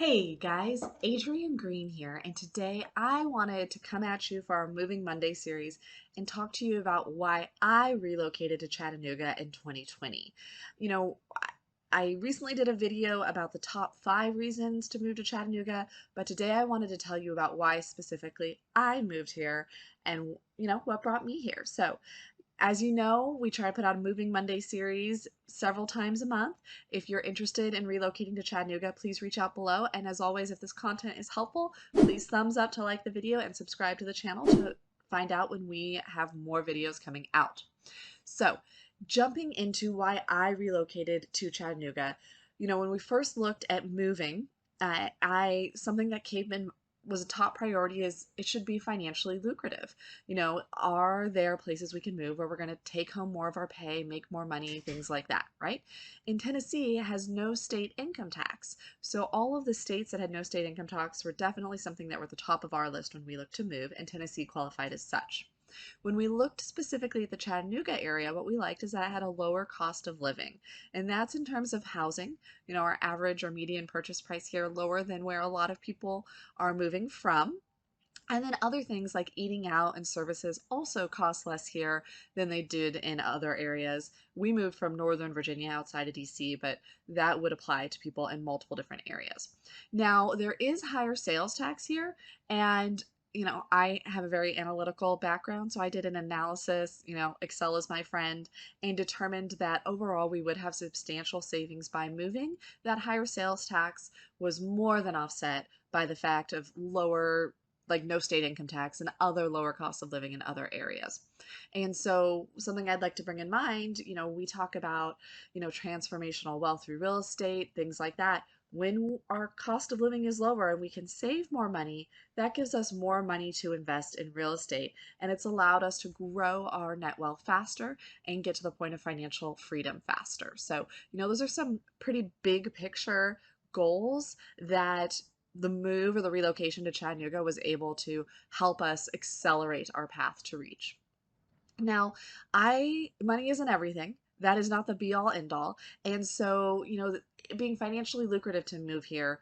Hey guys, Adrienne Green here, and today I wanted to come at you for our Moving Monday series and talk to you about why I relocated to Chattanooga in 2020. You know, I recently did a video about the top 5 reasons to move to Chattanooga, but today I wanted to tell you about why specifically I moved here and, what brought me here. So, as you know, we try to put out a Moving Monday series several times a month. If you're interested in relocating to Chattanooga, please reach out below. And as always, if this content is helpful, please thumbs up to like the video and subscribe to the channel to find out when we have more videos coming out. So, jumping into why I relocated to Chattanooga, when we first looked at moving, I something that came in was a top priority is it should be financially lucrative. Are there places we can move where we're going to take home more of our pay, make more money, things like that, right? In Tennessee, it has no state income tax. So all of the states that had no state income tax were definitely something that were at the top of our list when we looked to move, and Tennessee qualified as such. When we looked specifically at the Chattanooga area, what we liked is that it had a lower cost of living. And that's in terms of housing. Our average or median purchase price here lower than where a lot of people are moving from. And then other things like eating out and services also cost less here than they did in other areas. We moved from Northern Virginia outside of DC, but that would apply to people in multiple different areas. Now, there is higher sales tax here, and I have a very analytical background, so I did an analysis, Excel is my friend, and determined that overall we would have substantial savings by moving. That higher sales tax was more than offset by the fact of lower, like no state income tax and other lower costs of living in other areas. And so something I'd like to bring in mind, we talk about, transformational wealth through real estate, things like that. When our cost of living is lower and we can save more money, that gives us more money to invest in real estate. And it's allowed us to grow our net wealth faster and get to the point of financial freedom faster. So, those are some pretty big picture goals that the move or the relocation to Chattanooga was able to help us accelerate our path to reach. Now, I money isn't everything. That is not the be all end all. And so, being financially lucrative to move here,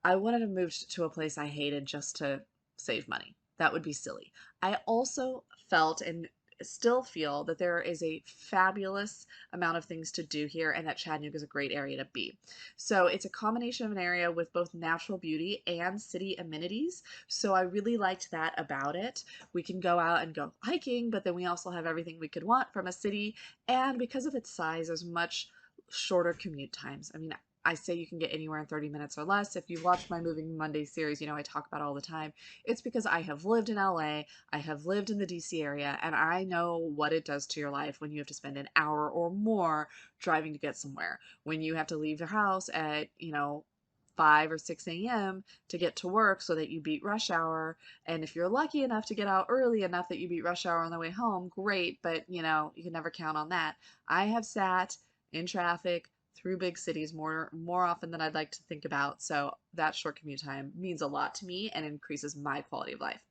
I wouldn't have moved to a place I hated just to save money. That would be silly. I also felt and still feel that there is a fabulous amount of things to do here and that Chattanooga is a great area to be. So it's a combination of an area with both natural beauty and city amenities. So I really liked that about it. We can go out and go hiking, but then we also have everything we could want from a city. And because of its size, there's much shorter commute times. I mean, I say you can get anywhere in 30 minutes or less. If you've watched my Moving Monday series, I talk about it all the time. It's because I have lived in LA, I have lived in the DC area, and I know what it does to your life when you have to spend an hour or more driving to get somewhere. When you have to leave your house at, 5 or 6 a.m. to get to work so that you beat rush hour. And if you're lucky enough to get out early enough that you beat rush hour on the way home, great, but you can never count on that. I have sat in traffic through big cities more often than I'd like to think about. So that short commute time means a lot to me and increases my quality of life.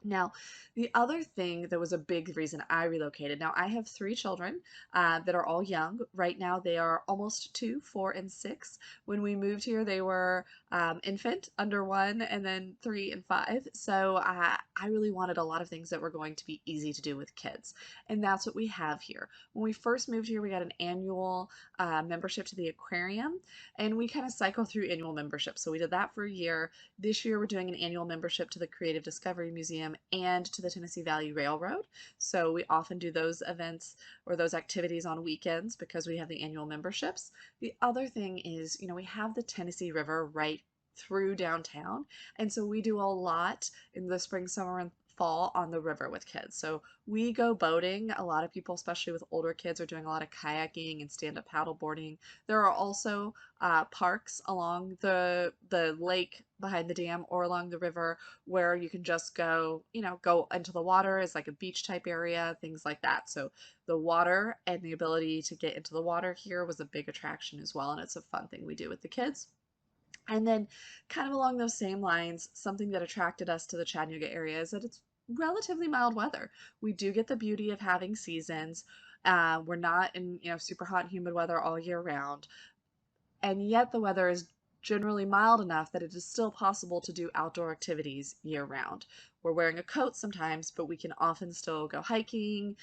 Now, the other thing that was a big reason I relocated. Now, I have 3 children that are all young. Right now, they are almost 2, 4, and 6. When we moved here, they were infant, under 1, and then 3 and 5. So I really wanted a lot of things that were going to be easy to do with kids. And that's what we have here. When we first moved here, we got an annual membership to the aquarium, and we kind of cycle through annual memberships. So we did that for a year. This year, we're doing an annual membership to the Creative Discovery Museum and to the Tennessee Valley Railroad. So we often do those events or those activities on weekends because we have the annual memberships. The other thing is, we have the Tennessee River right through downtown. And so we do a lot in the spring, summer, and fall on the river with kids. So we go boating. A lot of people, especially with older kids, are doing a lot of kayaking and stand-up paddle boarding. There are also parks along the lake behind the dam or along the river where you can just go into the water as like a beach type area, things like that. So the water and the ability to get into the water here was a big attraction as well, and it's a fun thing we do with the kids. And then, kind of along those same lines, something that attracted us to the Chattanooga area is that it's relatively mild weather. We do get the beauty of having seasons. We're not in super hot and humid weather all year round, and yet the weather is generally mild enough that it is still possible to do outdoor activities year round. We're wearing a coat sometimes, but we can often still go hiking,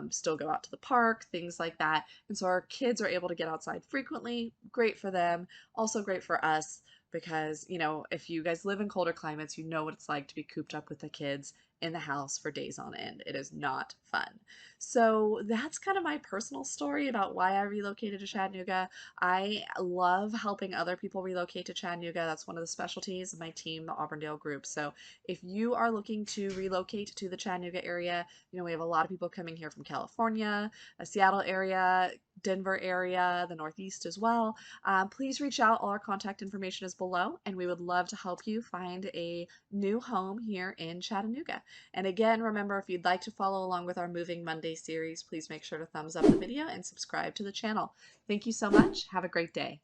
still go out to the park, things like that. And so our kids are able to get outside frequently. Great for them, also great for us because, if you guys live in colder climates, you know what it's like to be cooped up with the kids in the house for days on end. It is not fun. So that's kind of my personal story about why I relocated to Chattanooga. I love helping other people relocate to Chattanooga. That's one of the specialties of my team, the Auburndale Group. So if you are looking to relocate to the Chattanooga area, we have a lot of people coming here from California, a Seattle area, Denver area, the Northeast as well. Please reach out. All our contact information is below, and we would love to help you find a new home here in Chattanooga. And again, remember, if you'd like to follow along with our Moving Monday series, please make sure to thumbs up the video and subscribe to the channel. Thank you so much. Have a great day.